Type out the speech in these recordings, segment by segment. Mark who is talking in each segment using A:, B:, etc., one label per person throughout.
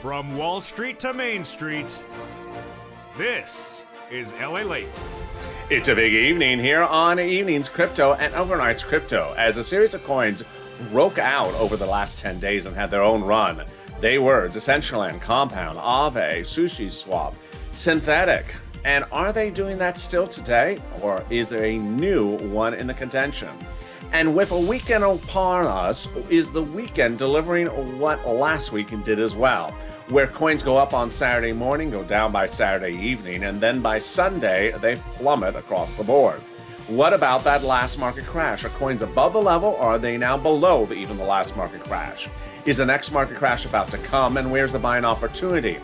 A: From Wall Street to Main Street, this is LALATE.
B: It's a big evening here on Evenings Crypto and Overnights Crypto as a series of coins broke out over the last 10 days and had their own run. They were Decentraland, Compound, Aave, SushiSwap, Synthetic. And are they doing that still today? Or is there a new one in the contention? And with a weekend upon us, is the weekend delivering what last weekend did as well? Where coins go up on Saturday morning, go down by Saturday evening, and then by Sunday, they plummet across the board. What about that last market crash? Are coins above the level, or are they now below even the last market crash? Is the next market crash about to come, and where's the buying opportunity?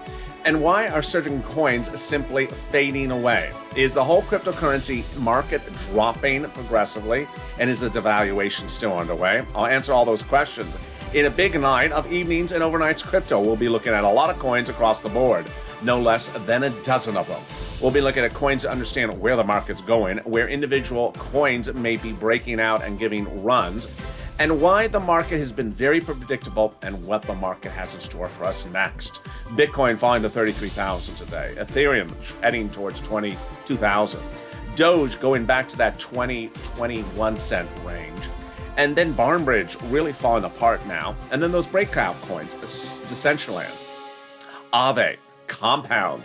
B: And why are certain coins simply fading away? Is the whole cryptocurrency market dropping progressively, and is the devaluation still underway? I'll answer all those questions in a big night of Evenings and Overnights Crypto. We'll be looking at a lot of coins across the board, no less than a dozen of them. We'll be looking at coins to understand where the market's going, where individual coins may be breaking out and giving runs, and why the market has been very predictable and what the market has in store for us next. Bitcoin falling to 33,000 today. Ethereum heading towards 22,000. Doge going back to that 20-21 cent range. And then Barnbridge really falling apart now. And then those breakout coins, Decentraland, Aave, Compound,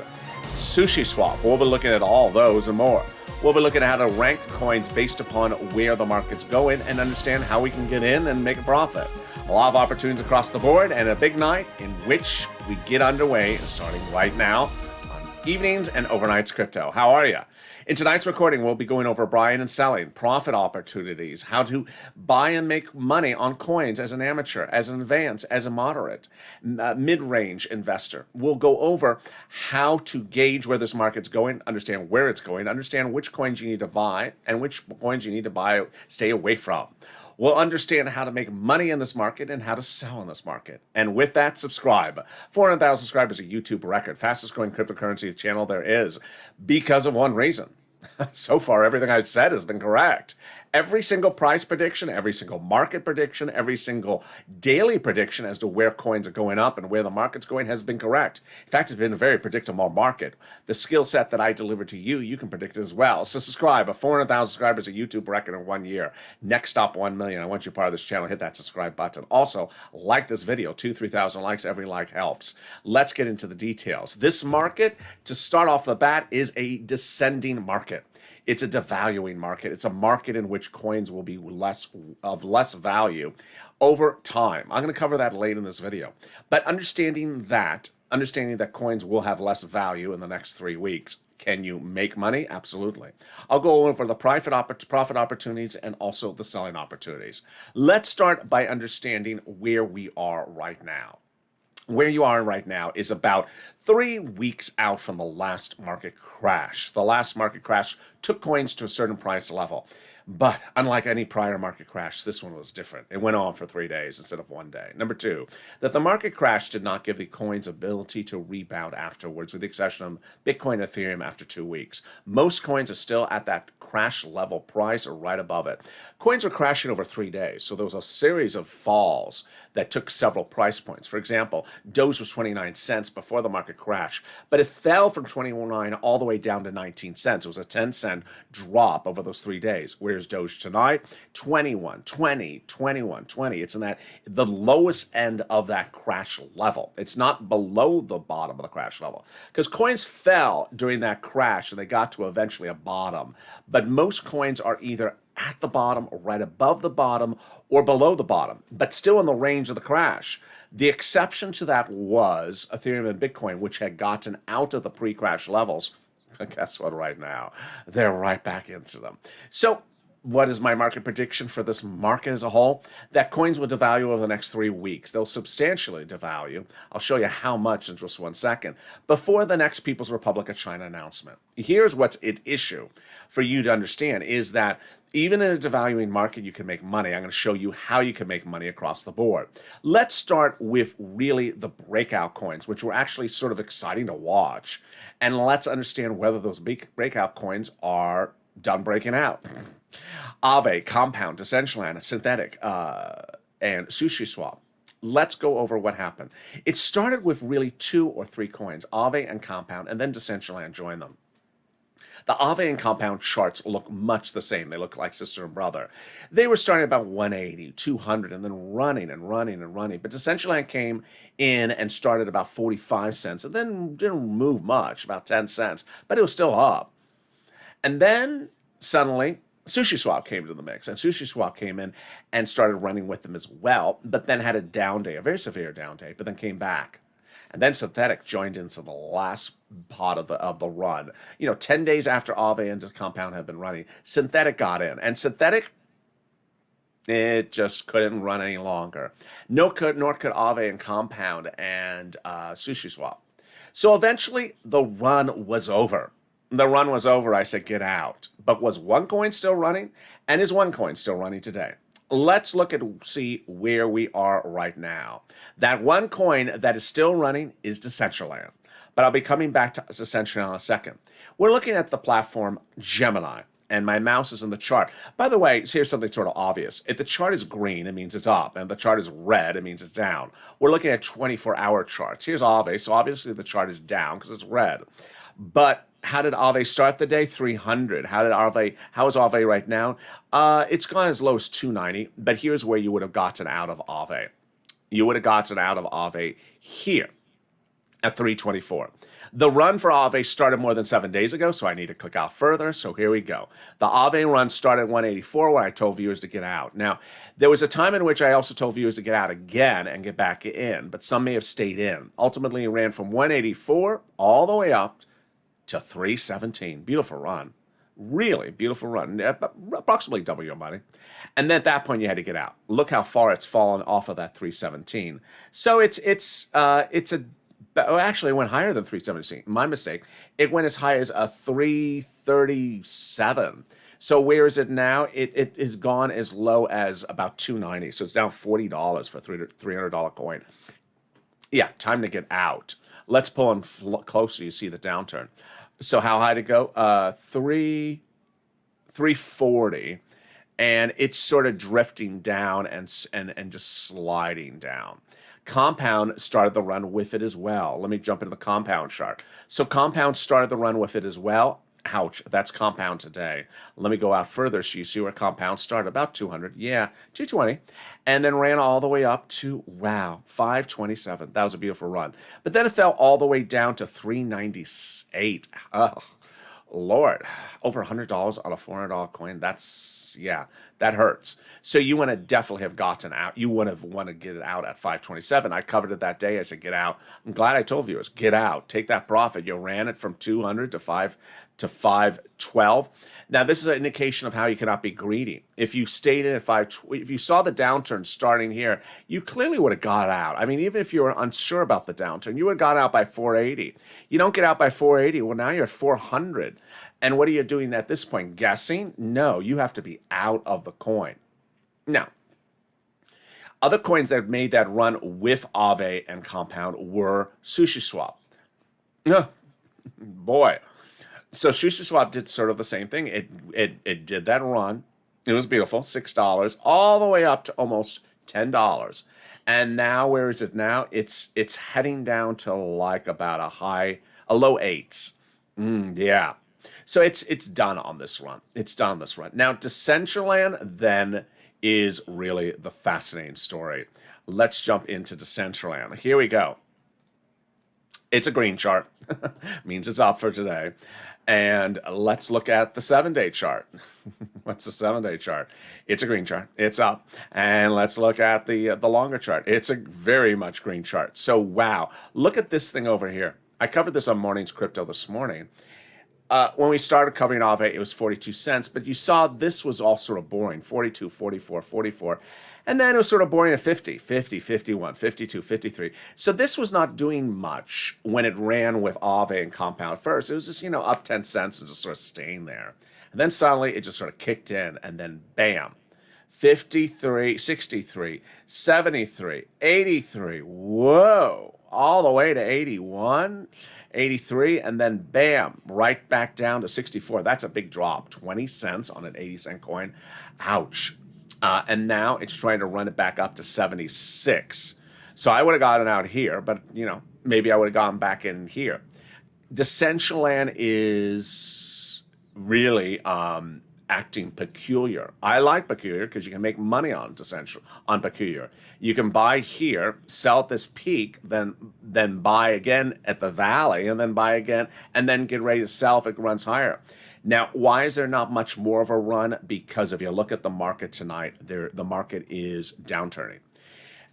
B: SushiSwap. We'll be looking at all those and more. We'll be looking at how to rank coins based upon where the market's going and understand how we can get in and make a profit. A lot of opportunities across the board and a big night in which we get underway starting right now on Evenings and Overnights Crypto. How are you? In tonight's recording, we'll be going over buying and selling, profit opportunities, how to buy and make money on coins as an amateur, as an advanced, as a moderate, mid-range investor. We'll go over how to gauge where this market's going, understand where it's going, understand which coins you need to buy and which coins you need to buy, stay away from. We'll understand how to make money in this market and how to sell in this market. And with that, subscribe. 400,000 subscribers, a YouTube record, fastest growing cryptocurrency channel there is, because of one reason. So far, everything I've said has been correct. Every single price prediction, every single market prediction, every single daily prediction as to where coins are going up and where the market's going has been correct. In fact, it's been a very predictable market. The skill set that I deliver to you, you can predict as well. So subscribe. 400,000 subscribers, a YouTube record in 1 year. Next stop, 1 million. I want you part of this channel. Hit that subscribe button. Also, like this video. 2,000-3,000 likes. Every like helps. Let's get into the details. This market, to start off the bat, is a descending market. It's a devaluing market. It's a market in which coins will be less value over time. I'm going to cover that late in this video. But understanding that coins will have less value in the next 3 weeks. Can you make money? Absolutely. I'll go over the profit opportunities and also the selling opportunities. Let's start by understanding where we are right now. Where you are right now is about 3 weeks out from the last market crash. The last market crash took coins to a certain price level. But unlike any prior market crash, this one was different. It went on for 3 days instead of 1 day. Number two, that the market crash did not give the coins ability to rebound afterwards, with the exception of Bitcoin and Ethereum after 2 weeks. Most coins are still at that crash level price or right above it. Coins were crashing over 3 days, so there was a series of falls that took several price points. For example, Doge was 29 cents before the market crash, but it fell from 29 all the way down to 19 cents. It was a 10-cent drop over those 3 days. Where's Doge tonight? 21, 20, 21, 20. It's in the lowest end of that crash level. It's not below the bottom of the crash level, because coins fell during that crash and they got to eventually a bottom. But most coins are either at the bottom, right above the bottom, or below the bottom, but still in the range of the crash. The exception to that was Ethereum and Bitcoin, which had gotten out of the pre-crash levels. And guess what? Right now, they're right back into them. So what is my market prediction for this market as a whole? That coins will devalue over the next 3 weeks. They'll substantially devalue. I'll show you how much in just 1 second, before the next People's Republic of China announcement. Here's what's at issue for you to understand is that even in a devaluing market, you can make money. I'm going to show you how you can make money across the board. Let's start with really the breakout coins, which were actually sort of exciting to watch. And let's understand whether those big breakout coins are done breaking out. Aave, Compound, Decentraland, Synthetic, and SushiSwap. let's go over what happened. It started with really 2 or 3 coins, Aave and Compound, and then Decentraland joined them. The Aave and Compound charts look much the same. They look like sister and brother. They were starting about 180, 200, and then running and running and running. But Decentraland came in and started about 45 cents, and then didn't move much, about 10 cents, but it was still up. And then suddenly, SushiSwap came to the mix, and SushiSwap came in and started running with them as well, but then had a down day, a very severe down day, but then came back. And then Synthetic joined into the last part of the run. 10 days after Aave and Compound had been running, Synthetic got in, and Synthetic, it just couldn't run any longer. Nor could Aave and Compound and SushiSwap. So eventually, the run was over. The run was over. I said, get out. But was OneCoin still running? And is OneCoin still running today? Let's look at see where we are right now. That one coin that is still running is Decentraland. But I'll be coming back to Decentraland in a second. We're looking at the platform Gemini, and my mouse is in the chart. By the way, here's something sort of obvious. If the chart is green, it means it's up, and if the chart is red, it means it's down. We're looking at 24-hour charts. Here's Aave, so obviously the chart is down because it's red. But how did Aave start the day? 300. How is Aave right now? It's gone as low as 290, but here's where you would have gotten out of Aave. You would have gotten out of Aave here at 324. The run for Aave started more than 7 days ago, so I need to click out further. So here we go. The Aave run started at 184 when I told viewers to get out. Now, there was a time in which I also told viewers to get out again and get back in, but some may have stayed in. Ultimately, it ran from 184 all the way up to 317. Beautiful run. Really beautiful run. Approximately double your money. And then at that point, you had to get out. Look how far it's fallen off of that 317. So actually, it went higher than 317. My mistake. It went as high as a 337. So where is it now? It has gone as low as about 290. So it's down $40 for $300 coin. Yeah, time to get out. Let's pull in closer so you see the downturn. So how high to go? 340, and it's sort of drifting down and just sliding down. Compound started the run with it as well. Let me jump into the Compound chart. So Compound started the run with it as well. Ouch, that's Compound today. Let me go out further so you see where Compound started, about 200. Yeah, 220. And then ran all the way up to, wow, 527. That was a beautiful run. But then it fell all the way down to 398. Oh, Lord, over $100 on a $400 coin. That hurts. So you want to definitely have gotten out. You would have want to get it out at 527. I covered it that day. I said, get out. I'm glad I told viewers, get out. Take that profit. You ran it from 200 to 512. Now, this is an indication of how you cannot be greedy. If you stayed in at if you saw the downturn starting here, you clearly would have got out. I mean, even if you were unsure about the downturn, you would have got out by 480. You don't get out by 480. Well, now you're at 400. And what are you doing at this point? Guessing? No, you have to be out of the coin. Now, other coins that made that run with Aave and Compound were SushiSwap. Boy. So SushiSwap did sort of the same thing. It did that run. It was beautiful, $6 all the way up to almost $10. And now where is it now? It's heading down to like about a low 8s. Yeah. So it's done on this run. It's done on this run. Now Decentraland then is really the fascinating story. Let's jump into Decentraland. Here we go. It's a green chart. Means it's up for today. And let's look at the 7-day chart. What's the 7-day chart? It's a green chart. It's up. And let's look at the longer chart. It's a very much green chart. So, wow. Look at this thing over here. I covered this on Morning's Crypto this morning. When we started covering Aave, it was 42 cents. But you saw this was all sort of boring. 42, 44, 44. And then it was sort of boring at 50, 50, 51, 52, 53. So this was not doing much when it ran with Aave and Compound first. It was just, up 10 cents and just sort of staying there. And then suddenly it just sort of kicked in and then bam, 53, 63, 73, 83. Whoa, all the way to 81, 83, and then bam, right back down to 64. That's a big drop, 20 cents on an 80-cent coin. Ouch. And now it's trying to run it back up to 76. So I would have gotten out here, but maybe I would have gotten back in here. Decentraland is really acting peculiar. I like peculiar because you can make money on peculiar. You can buy here, sell at this peak, then buy again at the valley, and then buy again, and then get ready to sell if it runs higher. Now, why is there not much more of a run? Because if you look at the market tonight, the market is downturning.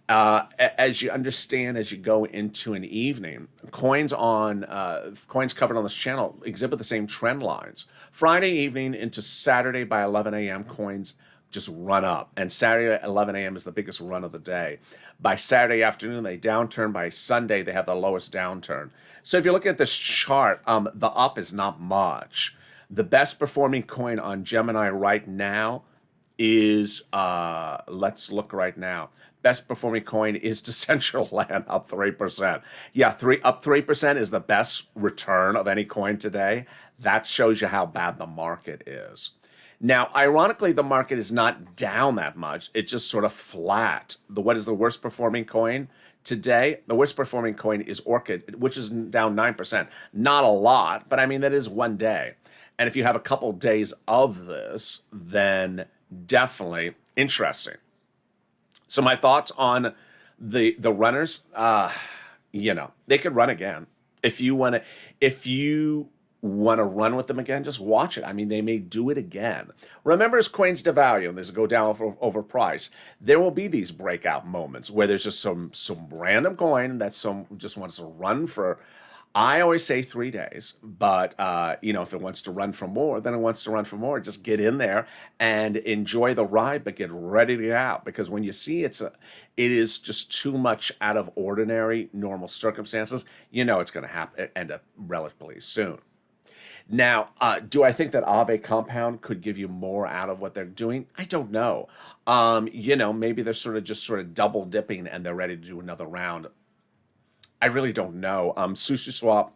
B: As you understand, as you go into an evening, coins covered on this channel exhibit the same trend lines. Friday evening into Saturday by 11 a.m., coins just run up. And Saturday at 11 a.m. is the biggest run of the day. By Saturday afternoon, they downturn. By Sunday, they have the lowest downturn. So if you look at this chart, the up is not much. The best performing coin on Gemini right now is, let's look right now. Best performing coin is Decentraland, up 3%. Yeah, up 3% is the best return of any coin today. That shows you how bad the market is. Now, ironically, the market is not down that much. It's just sort of flat. What is the worst performing coin today? The worst performing coin is Orchid, which is down 9%. Not a lot, but I mean, that is one day. And if you have a couple days of this, then definitely interesting. So my thoughts on the runners, they could run again. If you want to run with them again, just watch it. I mean, they may do it again. Remember, as coins devalue and there's a go down over price, there will be these breakout moments where there's just some random coin that just wants to run for. I always say 3 days, but if it wants to run for more, then it wants to run for more. Just get in there and enjoy the ride, but get ready to get out, because when you see it is just too much out of ordinary, normal circumstances, it's going to end up relatively soon. Now, do I think that Aave Compound could give you more out of what they're doing? I don't know. Maybe they're sort of double dipping and they're ready to do another round. I really don't know. SushiSwap,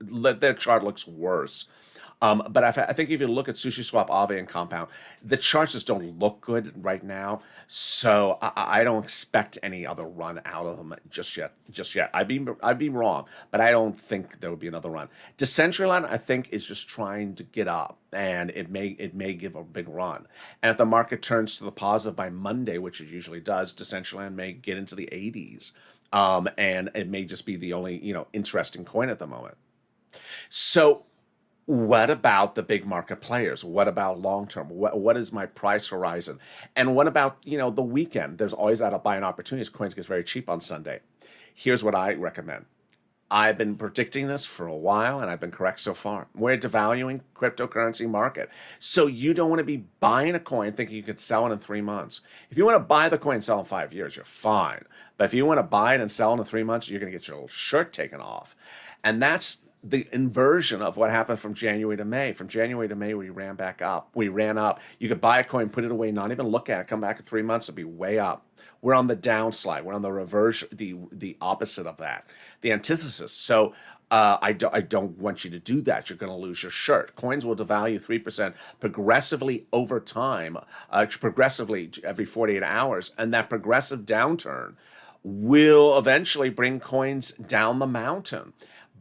B: their chart looks worse. But I think if you look at SushiSwap, Aave, and Compound, the charts just don't look good right now. So I don't expect any other run out of them just yet. I'd be wrong, but I don't think there will be another run. Decentraland, I think, is just trying to get up, and it may give a big run. And if the market turns to the positive by Monday, which it usually does, Decentraland may get into the 80s. And it may just be the only, interesting coin at the moment. So what about the big market players? What about long-term? What is my price horizon? And what about, the weekend? There's always that buying opportunities. Coins get very cheap on Sunday. Here's what I recommend. I've been predicting this for a while, and I've been correct so far. We're a devaluing cryptocurrency market. So you don't want to be buying a coin thinking you could sell it in 3 months. If you want to buy the coin and sell in 5 years, you're fine. But if you want to buy it and sell in 3 months, you're going to get your little shirt taken off. And that's the inversion of what happened from January to May. From January to May, we ran back up. We ran up. You could buy a coin, put it away, not even look at it, come back in 3 months, it'll be way up. We're on the downslide. We're on the reverse, the opposite of that, the antithesis. So I don't want you to do that. You're going to lose your shirt. Coins will devalue 3% progressively over time, progressively every 48 hours. And that progressive downturn will eventually bring coins down the mountain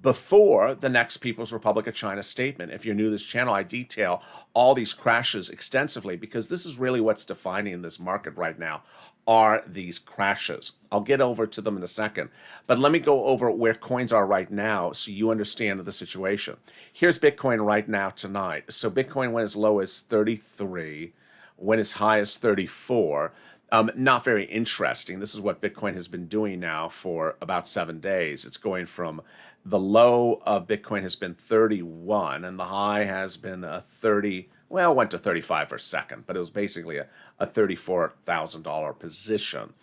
B: before the next People's Republic of China statement. If you're new to this channel, I detail all these crashes extensively because this is really what's defining this market right now, are these crashes. I'll get over to them in a second, but let me go over where coins are right now so you understand the situation. Here's Bitcoin right now tonight. So Bitcoin went as low as 33, went as high as 34. Not very interesting. This is what Bitcoin has been doing now for about 7 days. It's going from the low of Bitcoin has been 31 and the high has been a 30. Well, it went to 35 for a second, but it was basically a $34,000 position.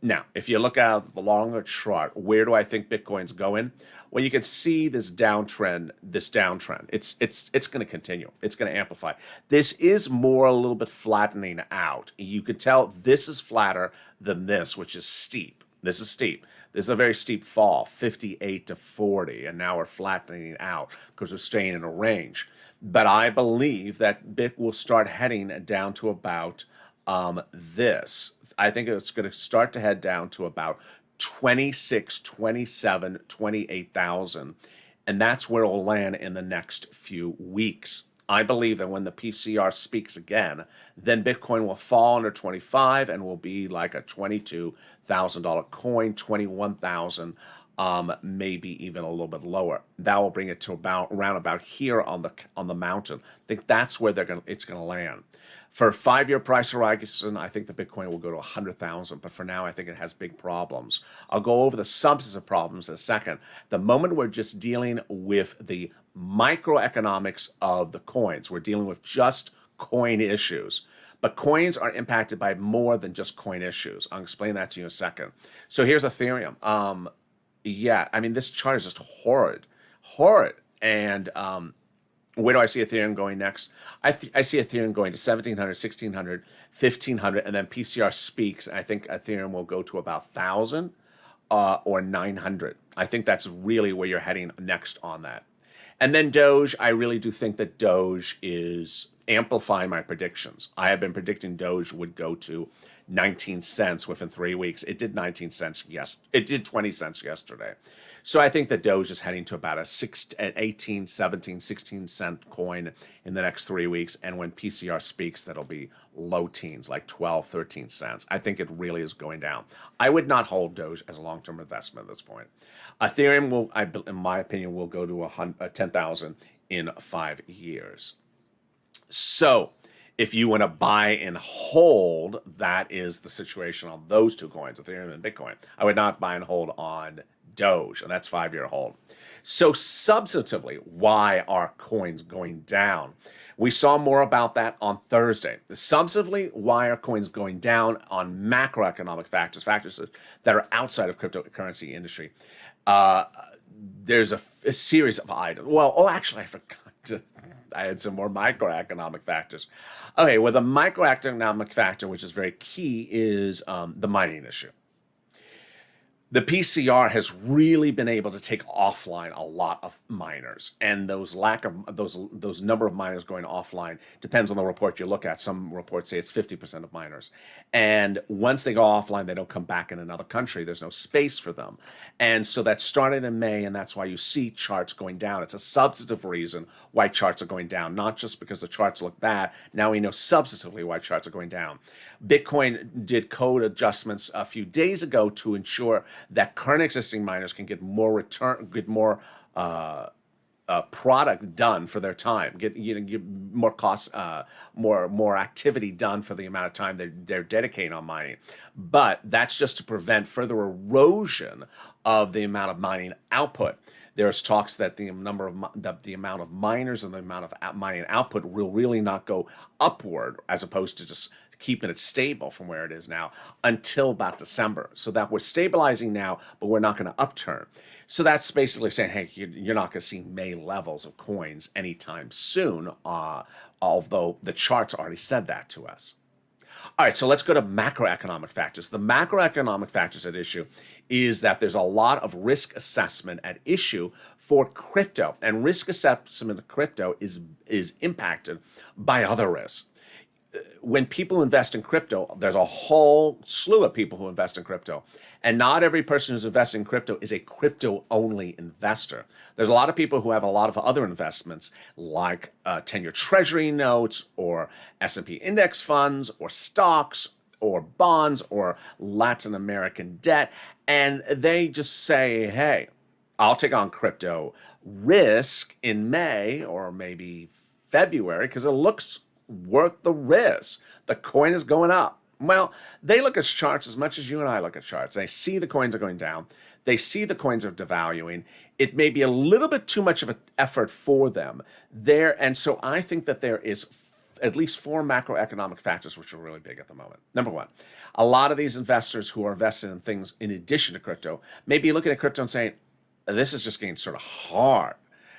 B: Now, if you look at the longer chart, where do I think Bitcoin's going? Well, you can see this downtrend. It's going to continue. It's going to amplify. This is more a little bit flattening out. You can tell this is flatter than this, which is steep. This is steep. This is a very steep fall, 58 to 40, and now we're flattening out because we're staying in a range. But I believe that Bit will start heading down to about I think it's going to start to head down to about 26, 27, 28,000, and that's where it'll land in the next few weeks. I believe that when the PCR speaks again, then Bitcoin will fall under 25 and will be like a $22,000 coin, 21,000, maybe even a little bit lower. That will bring it to around about here on the mountain. I think that's where it's gonna land. For a 5-year price horizon, I think the Bitcoin will go to 100,000, but for now, I think it has big problems. I'll go over the substantive problems in a second. The moment we're just dealing with the microeconomics of the coins, we're dealing with just coin issues. But coins are impacted by more than just coin issues. I'll explain that to you in a second. So here's Ethereum. Yeah, I mean, this chart is just horrid. And where do I see Ethereum going next? I see Ethereum going to 1,700, 1,600, 1,500, and then PCR speaks. And I think Ethereum will go to about 1,000 or 900. I think that's really where you're heading next on that. And then Doge, I really do think that Doge is amplifying my predictions. I have been predicting Doge would go to 19 cents within 3 weeks. It did 19 cents. Yes, it did 20 cents yesterday. So I think that Doge is heading to about an 18, 17, 16 cent coin in the next 3 weeks. And when PCR speaks, that'll be low teens, like 12, 13 cents. I think it really is going down. I would not hold Doge as a long-term investment at this point. Ethereum will, in my opinion, will go to 10,000 in 5 years. So if you want to buy and hold, that is the situation on those two coins, Ethereum and Bitcoin. I would not buy and hold on Doge, and that's 5-year hold. So substantively, why are coins going down? We saw more about that on Thursday. Substantively, why are coins going down on macroeconomic factors that are outside of cryptocurrency industry? There's a series of items. Well, actually, I forgot to. I had some more microeconomic factors. Okay, well, the microeconomic factor, which is very key, is the mining issue. The PCR has really been able to take offline a lot of miners, and those number of miners going offline depends on the report you look at. Some reports say it's 50% of miners, and once they go offline, they don't come back in another country. There's no space for them, and so that started in May, and that's why you see charts going down. It's a substantive reason why charts are going down, not just because the charts look bad. Now we know substantively why charts are going down. Bitcoin did code adjustments a few days ago to ensure that current existing miners can get more product done for their time, get more costs, more activity done for the amount of time they're dedicating on mining. But that's just to prevent further erosion of the amount of mining output. There's talks that the amount of miners and the amount of mining output will really not go upward, as opposed to just keeping it stable from where it is now until about December. So that we're stabilizing now, but we're not going to upturn. So that's basically saying, hey, you're not going to see May levels of coins anytime soon, although the charts already said that to us. All right, so let's go to macroeconomic factors. The macroeconomic factors at issue is that there's a lot of risk assessment at issue for crypto, and risk assessment of crypto is impacted by other risks. When people invest in crypto, there's a whole slew of people who invest in crypto. And not every person who's investing in crypto is a crypto-only investor. There's a lot of people who have a lot of other investments, like 10-year treasury notes, or S&P index funds, or stocks, or bonds, or Latin American debt. And they just say, hey, I'll take on crypto risk in May or maybe February because it looks worth the risk. The coin is going up. Well, they look at charts as much as you and I look at charts. They see the coins are going down. They see the coins are devaluing. It may be a little bit too much of an effort for them there. And so I think that there is at least 4 macroeconomic factors which are really big at the moment. Number one, a lot of these investors who are invested in things in addition to crypto may be looking at crypto and saying, this is just getting sort of hard.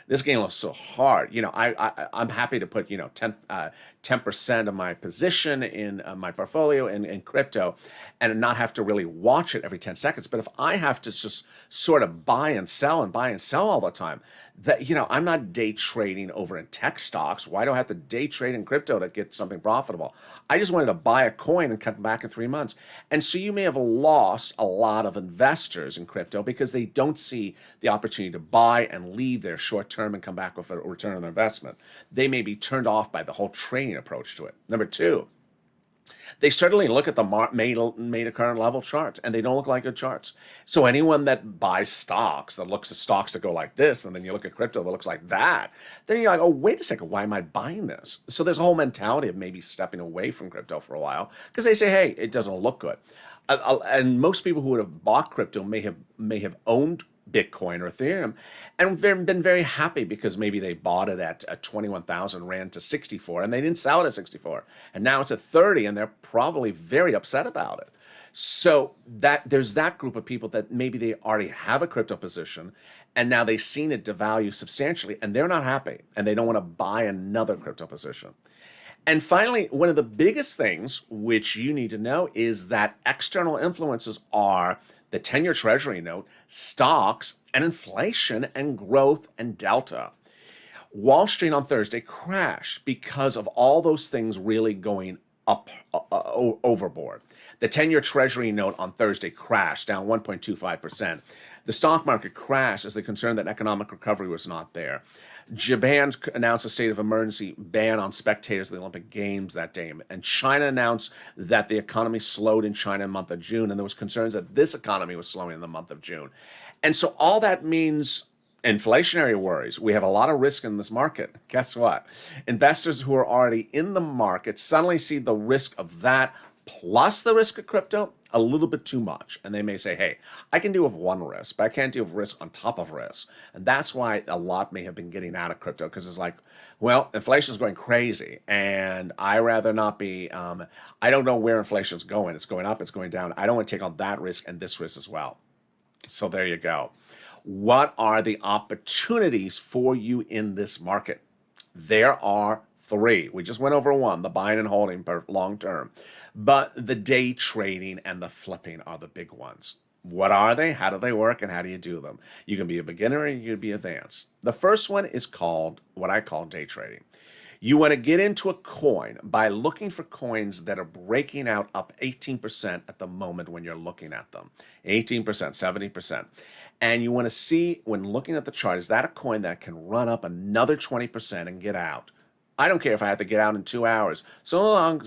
B: this game looks so hard. I'm happy to put 10% of my position in my portfolio in crypto, and not have to really watch it every 10 seconds. But if I have to just sort of buy and sell all the time, that I'm not day trading over in tech stocks. Why do I have to day trade in crypto to get something profitable? I just wanted to buy a coin and cut back in 3 months. And so you may have lost a lot of investors in crypto because they don't see the opportunity to buy and leave their short term and come back with a return on their investment. They may be turned off by the whole trading approach to it. Number two, they certainly look at the made to current level charts, and they don't look like good charts. So anyone that buys stocks, that looks at stocks that go like this, and then you look at crypto that looks like that, then you're like, oh, wait a second, why am I buying this? So there's a whole mentality of maybe stepping away from crypto for a while because they say, hey, it doesn't look good. And most people who would have bought crypto may have owned Bitcoin or Ethereum and been very happy because maybe they bought it at 21,000, ran to 64, and they didn't sell it at 64, and now it's at 30, and they're probably very upset about it. So that there's that group of people that maybe they already have a crypto position, and now they've seen it devalue substantially, and they're not happy, and they don't want to buy another crypto position. And finally, one of the biggest things which you need to know is that external influences are the 10-year Treasury note, stocks, and inflation and growth and delta. Wall Street on Thursday crashed because of all those things really going up overboard. The 10-year Treasury note on Thursday crashed, down 1.25%. The stock market crashed as they concerned that economic recovery was not there. Japan announced a state of emergency ban on spectators of the Olympic Games that day. And China announced that the economy slowed in China in the month of June. And there was concerns that this economy was slowing in the month of June. And so all that means inflationary worries. We have a lot of risk in this market. Guess what? Investors who are already in the market suddenly see the risk of that plus the risk of crypto a little bit too much. And they may say, hey, I can deal with one risk, but I can't deal with risk on top of risk. And that's why a lot may have been getting out of crypto, because it's like, well, inflation is going crazy, and I rather not be, I don't know where inflation is going. It's going up, it's going down. I don't want to take on that risk and this risk as well. So there you go. What are the opportunities for you in this market? There are three. We just went over one, the buying and holding for long term. But the day trading and the flipping are the big ones. What are they? How do they work? And how do you do them? You can be a beginner and you can be advanced. The first one is called what I call day trading. You want to get into a coin by looking for coins that are breaking out up 18% at the moment when you're looking at them. 18%, 70%. And you want to see, when looking at the chart, is that a coin that can run up another 20% and get out? I don't care if I have to get out in 2 hours, so long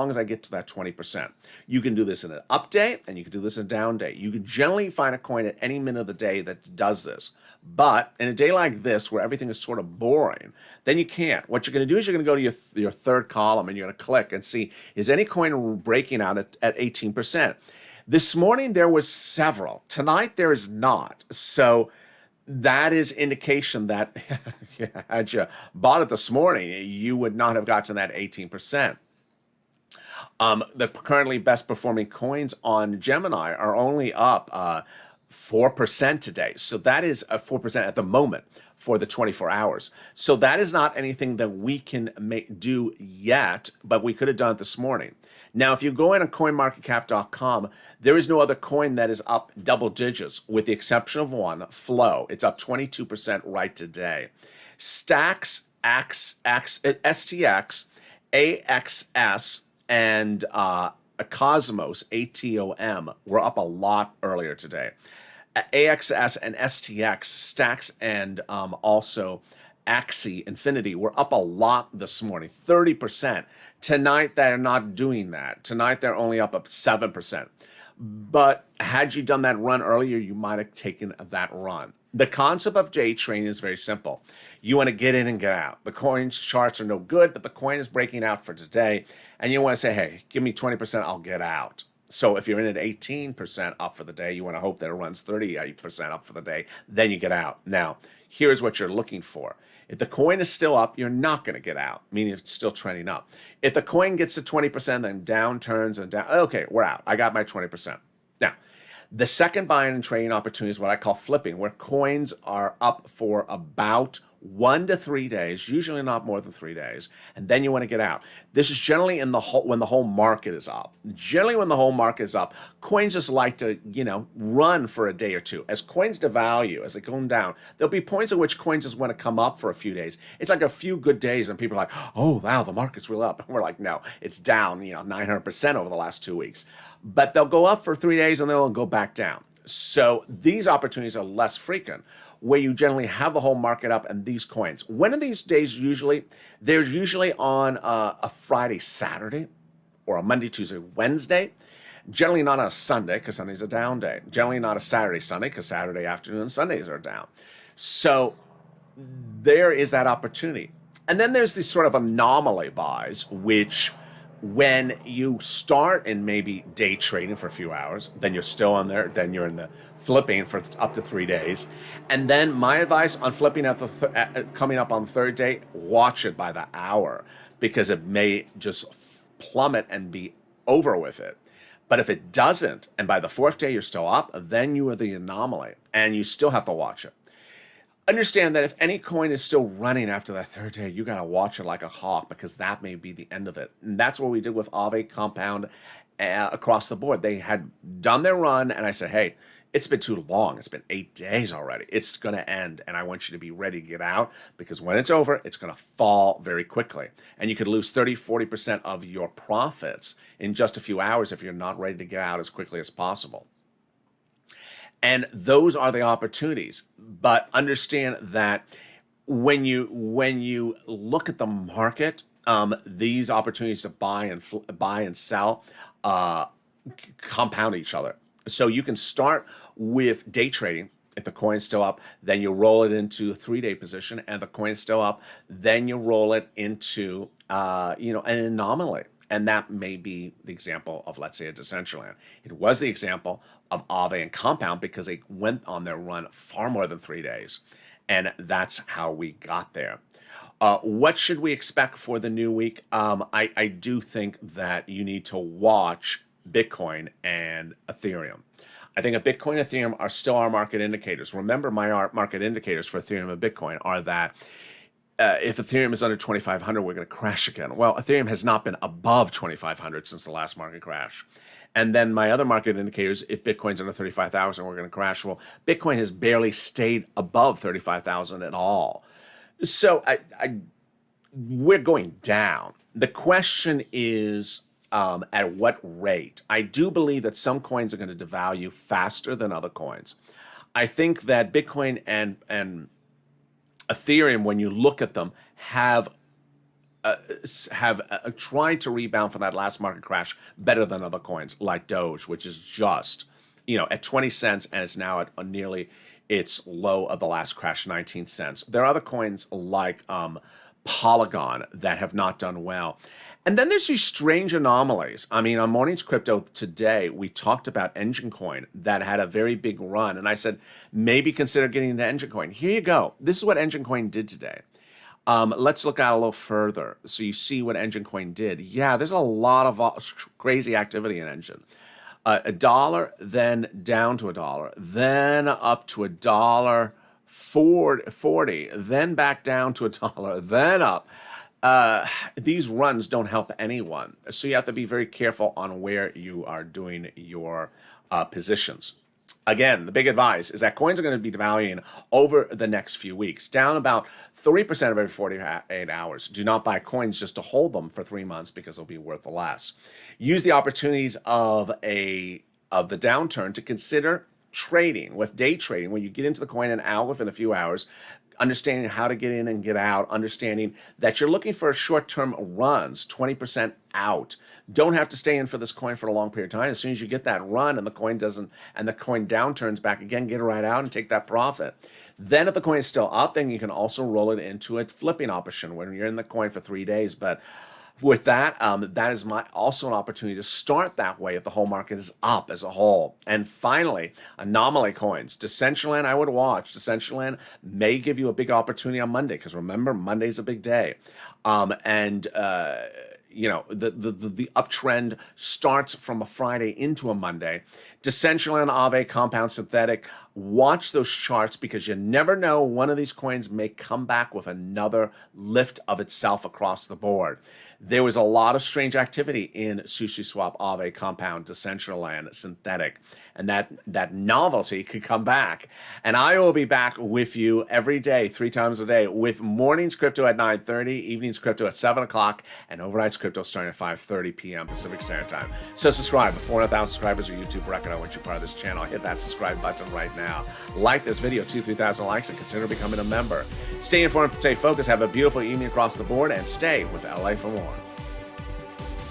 B: as I get to that 20%. You can do this in an up day, and you can do this in a down day. You can generally find a coin at any minute of the day that does this. But in a day like this, where everything is sort of boring, then you can't. What you're going to do is you're going to go to your third column, and you're going to click and see, is any coin breaking out at 18%? This morning, there was several. Tonight, there is not. So that is indication that had you bought it this morning, you would not have gotten that 18%. The currently best performing coins on Gemini are only up 4% today. So that is 4% at the moment for the 24 hours. So that is not anything that we can do yet, but we could have done it this morning. Now, if you go in on coinmarketcap.com, there is no other coin that is up double digits, with the exception of one, Flow. It's up 22% right today. Stacks, STX, AXS, and Cosmos, ATOM, were up a lot earlier today. AXS and STX, Stacks, and also Axie Infinity were up a lot this morning, 30%. Tonight, they're not doing that. Tonight, they're only up 7%. But had you done that run earlier, you might have taken that run. The concept of day trading is very simple. You want to get in and get out. The coin's charts are no good, but the coin is breaking out for today. And you want to say, hey, give me 20%, I'll get out. So if you're in at 18% up for the day, you want to hope that it runs 38% up for the day. Then you get out. Now, here's what you're looking for. If the coin is still up, you're not going to get out, meaning it's still trending up. If the coin gets to 20%, then down turns and down, okay, we're out. I got my 20%. Now, the second buying and trading opportunity is what I call flipping, where coins are up for about 1 to 3 days, usually not more than 3 days, and then you want to get out. This is generally in the whole, when the whole market is up. Generally, when the whole market is up, coins just like to, run for a day or two. As coins devalue, as they come down, there'll be points at which coins just want to come up for a few days. It's like a few good days, and people are like, "Oh, wow, the market's real up." And we're like, "No, it's down, 900% over the last 2 weeks." But they'll go up for 3 days, and they'll go back down. So these opportunities are less frequent, where you generally have the whole market up and these coins. When are these days usually? They're usually on a Friday, Saturday, or a Monday, Tuesday, Wednesday. Generally not on a Sunday, because Sunday's a down day. Generally not a Saturday, Sunday, because Saturday afternoon and Sundays are down. So there is that opportunity. And then there's these sort of anomaly buys, which when you start in maybe day trading for a few hours, then you're still on there, then you're in the flipping for up to 3 days. And then my advice on flipping at the coming up on the third day, watch it by the hour, because it may just plummet and be over with it. But if it doesn't, and by the fourth day you're still up, then you are the anomaly, and you still have to watch it. Understand that if any coin is still running after that third day, you got to watch it like a hawk, because that may be the end of it. And that's what we did with Aave, Compound, across the board. They had done their run, and I said, hey, it's been too long. It's been 8 days already. It's going to end, and I want you to be ready to get out, because when it's over, it's going to fall very quickly. And you could lose 30-40% of your profits in just a few hours if you're not ready to get out as quickly as possible. And those are the opportunities. But understand that when you look at the market, these opportunities to buy and sell compound each other. So you can start with day trading. If the coin's still up, then you roll it into a 3-day position, and the coin's still up, then you roll it into an anomaly. And that may be the example of, let's say, a Decentraland. It was the example of Aave and Compound, because they went on their run far more than 3 days. And that's how we got there. What should we expect for the new week? I do think that you need to watch Bitcoin and Ethereum. I think Bitcoin and Ethereum are still our market indicators. Remember, my market indicators for Ethereum and Bitcoin are that if Ethereum is under 2,500, we're going to crash again. Well, Ethereum has not been above 2,500 since the last market crash. And then my other market indicators, if Bitcoin's under 35,000, we're going to crash. Well, Bitcoin has barely stayed above 35,000 at all. So we're going down. The question is, at what rate? I do believe that some coins are going to devalue faster than other coins. I think that Bitcoin and Ethereum, when you look at them, have tried to rebound from that last market crash better than other coins, like Doge, which is just, at 20 cents, and it's now at nearly its low of the last crash, 19 cents. There are other coins like Polygon that have not done well. And then there's these strange anomalies. I mean, on Morning's Crypto today, we talked about Engine Coin that had a very big run. And I said, maybe consider getting into Engine Coin. Here you go. This is what Engine Coin did today. Let's look out a little further so you see what Engine Coin did. Yeah, there's a lot of crazy activity in Engine. $1, then down to $1, then up to $1.40, then back down to $1, then up. These runs don't help anyone. So you have to be very careful on where you are doing your positions. Again, the big advice is that coins are going to be devaluing over the next few weeks, down about 3% every 48 hours. Do not buy coins just to hold them for 3 months, because they'll be worth less. Use the opportunities of the downturn to consider trading. With day trading, when you get into the coin and out within a few hours, understanding how to get in and get out, understanding that you're looking for short-term runs, 20% out. Don't have to stay in for this coin for a long period of time. As soon as you get that run and the coin downturns back again, get it right out and take that profit. Then if the coin is still up, then you can also roll it into a flipping option when you're in the coin for 3 days. But with that, that is also an opportunity to start that way if the whole market is up as a whole. And finally, anomaly coins. Decentraland, I would watch. Decentraland may give you a big opportunity on Monday, because remember, Monday's a big day. The uptrend starts from a Friday into a Monday. Decentraland, Aave, Compound, Synthetic. Watch those charts because you never know, one of these coins may come back with another lift of itself across the board. There was a lot of strange activity in SushiSwap, Aave, Compound, Decentraland, Synthetic, and that novelty could come back. And I will be back with you every day, 3 times a day, with mornings crypto at 9:30, evenings crypto at 7 o'clock, and overnights crypto starting at 5:30 p.m. Pacific Standard Time. So subscribe. With 400,000 subscribers or YouTube record, I want you part of this channel. Hit that subscribe button right now. Like this video, 2,000-3,000 likes, and consider becoming a member. Stay informed, stay focused, have a beautiful evening across the board, and stay with LA for more.